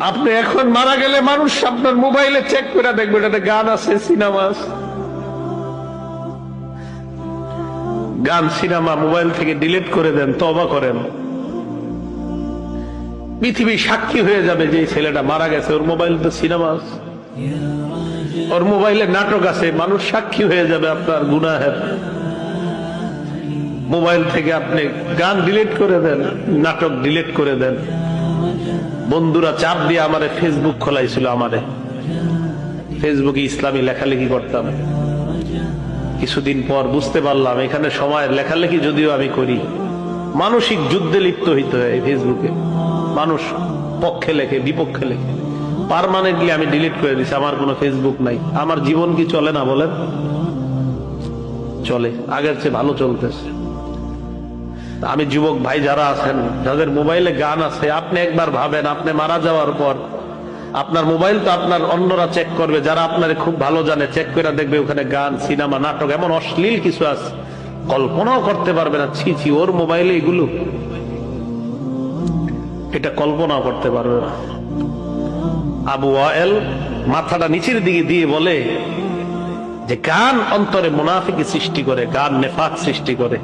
আপনি এখন মারা গেলে মানুষ আপনার মোবাইলে চেক করে দেখবে এটাতে গান আছে, সিনেমা আছে। গান সিনেমা মোবাইল থেকে ডিলিট করে দেন, তওবা করেন। পৃথিবী সাক্ষী হয়ে যাবে যে ছেলেটা মারা গেছে, ওর মোবাইলে তো সিনেমা আছে, ওর মোবাইলে নাটক আছে। মানুষ সাক্ষী হয়ে যাবে আপনার গুনাহের। মোবাইল থেকে আপনি গান ডিলিট করে দেন, নাটক ডিলিট করে দেন। বন্ধুরা চাপ দিয়ে আমারে ফেসবুক খোলাইছিল, আমারে ফেসবুকে ইসলামী লেখালেখি করতাম। কিছুদিন পর বুঝতে পারলাম এখানে সময়ের লেখালেখি যদিও আমি করি, মানসিক যুদ্ধে লিপ্ত হইতে হয় ফেসবুকে। মানুষ পক্ষে লেখে, বিপক্ষে লেখে। পার্মানেন্টলি আমি ডিলিট করে দিছি, আমার কোনো ফেসবুক নাই। আমার জীবন কি চলে না বলেন? চলে, আগের চেয়ে ভালো চলতেছে। আমি যুবক ভাই যারা আছেন, যাদের মোবাইলে গান আছে, আপনি একবার ভাবেন, আপনি মারা যাওয়ার পর আপনার মোবাইল তো আপনার অন্যরা চেক করবে, যারা আপনার খুব ভালো জানে, চেক করে দেখবে ওখানে গান, সিনেমা, নাটক, এমন অশ্লীল কিছু আছে কল্পনাও করতে পারবে না। ছি ছি, ওর মোবাইলে এগুলো, এটা কল্পনাও করতে পারবে না। আবু ওয়াইল মাথাটা নিচের দিকে দিয়ে বলে যে গান অন্তরে মুনাফিকি সৃষ্টি করে, গান নেফাক সৃষ্টি করে।